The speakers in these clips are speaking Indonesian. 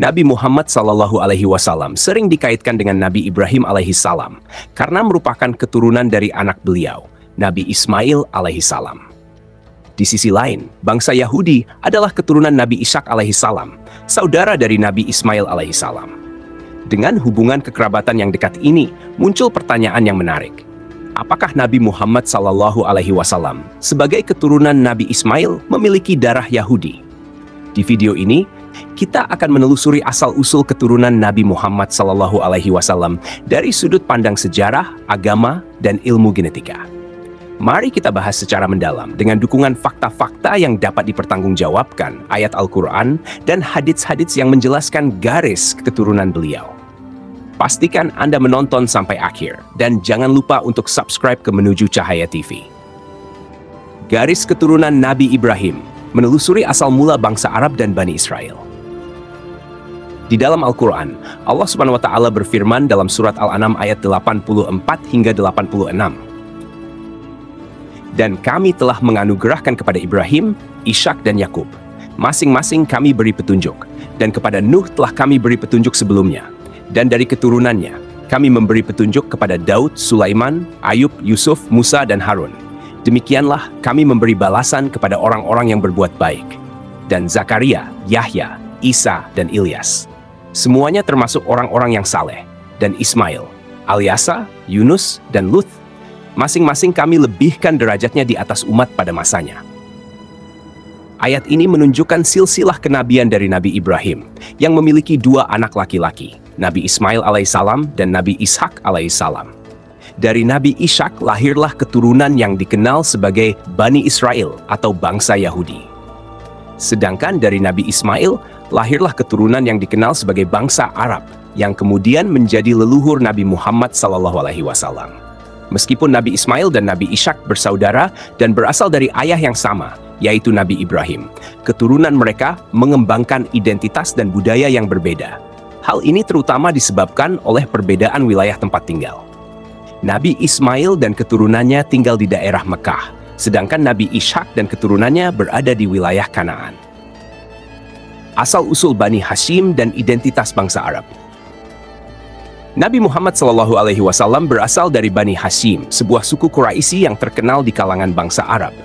Nabi Muhammad SAW sering dikaitkan dengan Nabi Ibrahim alaihissalam karena merupakan keturunan dari anak beliau, Nabi Ismail alaihissalam. Di sisi lain, bangsa Yahudi adalah keturunan Nabi Ishak alaihissalam, saudara dari Nabi Ismail alaihissalam. Dengan hubungan kekerabatan yang dekat ini, muncul pertanyaan yang menarik. Apakah Nabi Muhammad SAW sebagai keturunan Nabi Ismail memiliki darah Yahudi? Di video ini, kita akan menelusuri asal-usul keturunan Nabi Muhammad SAW dari sudut pandang sejarah, agama, dan ilmu genetika. Mari kita bahas secara mendalam dengan dukungan fakta-fakta yang dapat dipertanggungjawabkan, ayat Al-Quran, dan hadits-hadits yang menjelaskan garis keturunan beliau. Pastikan Anda menonton sampai akhir, dan jangan lupa untuk subscribe ke Menuju Cahaya TV. Garis keturunan Nabi Ibrahim menelusuri asal mula bangsa Arab dan Bani Israel. Di dalam Al-Quran, Allah Subhanahu wa Ta'ala berfirman dalam surat Al-An'am ayat 84 hingga 86. Dan kami telah menganugerahkan kepada Ibrahim, Ishak, dan Yakub. Masing-masing kami beri petunjuk, dan kepada Nuh telah kami beri petunjuk sebelumnya. Dan dari keturunannya, kami memberi petunjuk kepada Daud, Sulaiman, Ayub, Yusuf, Musa, dan Harun. Demikianlah kami memberi balasan kepada orang-orang yang berbuat baik. Dan Zakaria, Yahya, Isa, dan Ilyas. Semuanya termasuk orang-orang yang saleh. Dan Ismail, Alyasa, Yunus, dan Lut. Masing-masing kami lebihkan derajatnya di atas umat pada masanya. Ayat ini menunjukkan silsilah kenabian dari Nabi Ibrahim yang memiliki dua anak laki-laki, Nabi Ismail alaihissalam dan Nabi Ishak alaihissalam. Dari Nabi Ishak lahirlah keturunan yang dikenal sebagai Bani Israel atau bangsa Yahudi. Sedangkan dari Nabi Ismail lahirlah keturunan yang dikenal sebagai bangsa Arab yang kemudian menjadi leluhur Nabi Muhammad SAW. Meskipun Nabi Ismail dan Nabi Ishak bersaudara dan berasal dari ayah yang sama, yaitu Nabi Ibrahim, keturunan mereka mengembangkan identitas dan budaya yang berbeda. Hal ini terutama disebabkan oleh perbedaan wilayah tempat tinggal. Nabi Ismail dan keturunannya tinggal di daerah Mekah, sedangkan Nabi Ishak dan keturunannya berada di wilayah Kanaan. Asal-usul Bani Hashim dan identitas bangsa Arab. Nabi Muhammad SAW berasal dari Bani Hashim, sebuah suku Quraisy yang terkenal di kalangan bangsa Arab.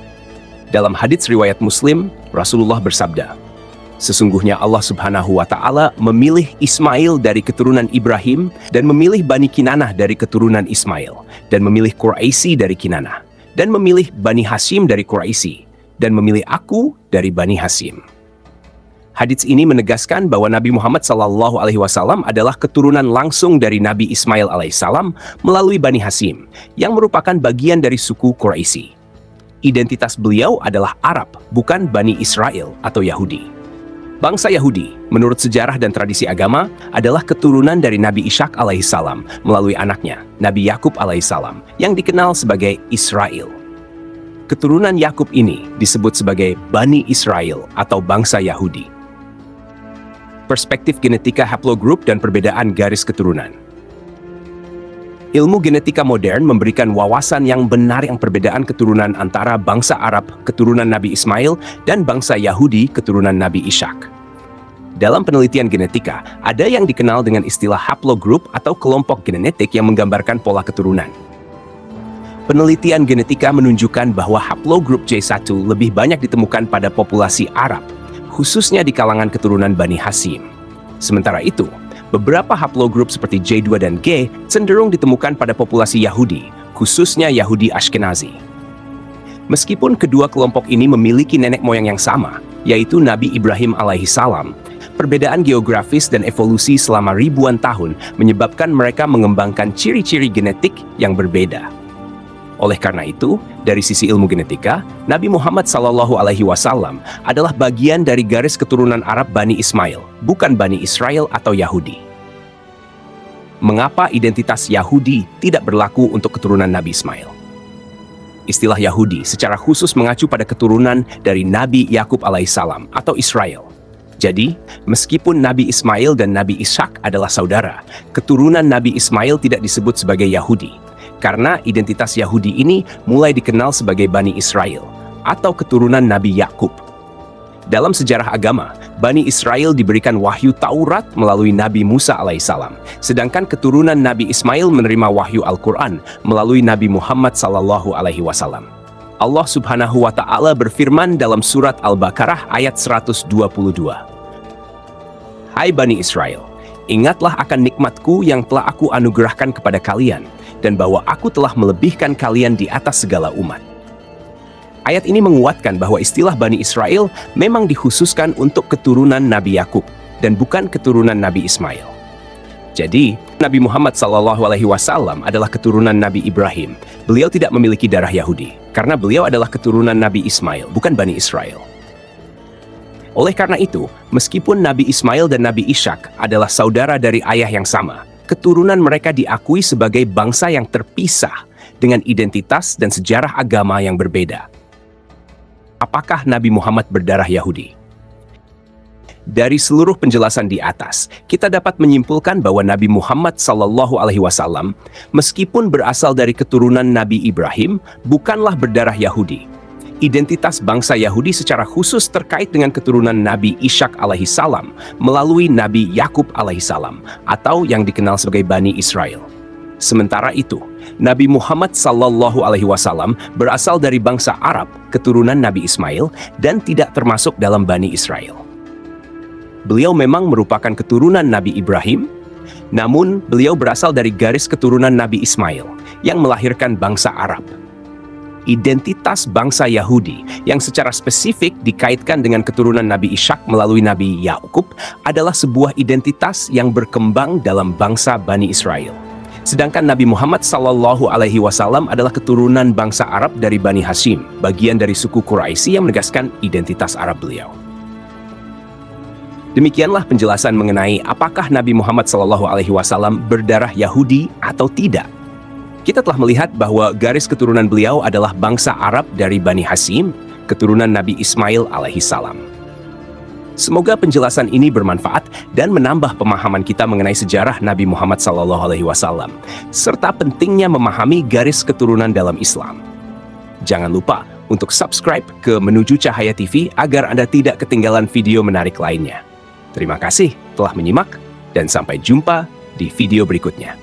Dalam hadits riwayat Muslim, Rasulullah bersabda, sesungguhnya Allah Subhanahu wa Ta'ala memilih Ismail dari keturunan Ibrahim dan memilih Bani Kinanah dari keturunan Ismail dan memilih Quraisy dari Kinanah dan memilih Bani Hashim dari Quraisy dan memilih aku dari Bani Hashim. Hadits ini menegaskan bahwa Nabi Muhammad SAW adalah keturunan langsung dari Nabi Ismail alaihissalam melalui Bani Hashim yang merupakan bagian dari suku Quraisy. Identitas beliau adalah Arab, bukan Bani Israel atau Yahudi. Bangsa Yahudi, menurut sejarah dan tradisi agama, adalah keturunan dari Nabi Ishak alaihissalam melalui anaknya, Nabi Yakub alaihissalam, yang dikenal sebagai Israel. Keturunan Yakub ini disebut sebagai Bani Israel atau bangsa Yahudi. Perspektif genetika haplogroup dan perbedaan garis keturunan. Ilmu genetika modern memberikan wawasan yang benar yang perbedaan keturunan antara bangsa Arab, keturunan Nabi Ismail, dan bangsa Yahudi, keturunan Nabi Ishak. Dalam penelitian genetika, ada yang dikenal dengan istilah haplogroup atau kelompok genetik yang menggambarkan pola keturunan. Penelitian genetika menunjukkan bahwa haplogroup J1 lebih banyak ditemukan pada populasi Arab, khususnya di kalangan keturunan Bani Hashim. Sementara itu, beberapa haplogroup seperti J2 dan G cenderung ditemukan pada populasi Yahudi, khususnya Yahudi Ashkenazi. Meskipun kedua kelompok ini memiliki nenek moyang yang sama, yaitu Nabi Ibrahim alaihissalam, perbedaan geografis dan evolusi selama ribuan tahun menyebabkan mereka mengembangkan ciri-ciri genetik yang berbeda. Oleh karena itu, dari sisi ilmu genetika, Nabi Muhammad SAW adalah bagian dari garis keturunan Arab Bani Ismail, bukan Bani Israel atau Yahudi. Mengapa identitas Yahudi tidak berlaku untuk keturunan Nabi Ismail? Istilah Yahudi secara khusus mengacu pada keturunan dari Nabi Yakub alaihissalam atau Israel. Jadi, meskipun Nabi Ismail dan Nabi Ishak adalah saudara, keturunan Nabi Ismail tidak disebut sebagai Yahudi, karena identitas Yahudi ini mulai dikenal sebagai Bani Israel atau keturunan Nabi Yakub. Dalam sejarah agama, Bani Israel diberikan wahyu Taurat melalui Nabi Musa alaihissalam, sedangkan keturunan Nabi Ismail menerima wahyu Al-Quran melalui Nabi Muhammad sallallahu alaihi wasallam. Allah Subhanahu wa Ta'ala berfirman dalam surat Al-Baqarah ayat 122. Hai Bani Israel, ingatlah akan nikmatku yang telah aku anugerahkan kepada kalian, dan bahwa aku telah melebihkan kalian di atas segala umat. Ayat ini menguatkan bahwa istilah Bani Israel memang dikhususkan untuk keturunan Nabi Yakub dan bukan keturunan Nabi Ismail. Jadi, Nabi Muhammad SAW adalah keturunan Nabi Ibrahim. Beliau tidak memiliki darah Yahudi, karena beliau adalah keturunan Nabi Ismail, bukan Bani Israel. Oleh karena itu, meskipun Nabi Ismail dan Nabi Ishak adalah saudara dari ayah yang sama, keturunan mereka diakui sebagai bangsa yang terpisah dengan identitas dan sejarah agama yang berbeda. Apakah Nabi Muhammad berdarah Yahudi? Dari seluruh penjelasan di atas, kita dapat menyimpulkan bahwa Nabi Muhammad SAW, meskipun berasal dari keturunan Nabi Ibrahim, bukanlah berdarah Yahudi. Identitas bangsa Yahudi secara khusus terkait dengan keturunan Nabi Ishak alaihissalam melalui Nabi Yakub alaihissalam, atau yang dikenal sebagai Bani Israel. Sementara itu, Nabi Muhammad SAW berasal dari bangsa Arab, keturunan Nabi Ismail, dan tidak termasuk dalam Bani Israel. Beliau memang merupakan keturunan Nabi Ibrahim, namun beliau berasal dari garis keturunan Nabi Ismail yang melahirkan bangsa Arab. Identitas bangsa Yahudi yang secara spesifik dikaitkan dengan keturunan Nabi Ishak melalui Nabi Yakub adalah sebuah identitas yang berkembang dalam bangsa Bani Israel. Sedangkan Nabi Muhammad SAW adalah keturunan bangsa Arab dari Bani Hashim, bagian dari suku Quraisy yang menegaskan identitas Arab beliau. Demikianlah penjelasan mengenai apakah Nabi Muhammad SAW berdarah Yahudi atau tidak. Kita telah melihat bahwa garis keturunan beliau adalah bangsa Arab dari Bani Hashim, keturunan Nabi Ismail alaihissalam. Semoga penjelasan ini bermanfaat dan menambah pemahaman kita mengenai sejarah Nabi Muhammad SAW, serta pentingnya memahami garis keturunan dalam Islam. Jangan lupa untuk subscribe ke Menuju Cahaya TV agar Anda tidak ketinggalan video menarik lainnya. Terima kasih telah menyimak dan sampai jumpa di video berikutnya.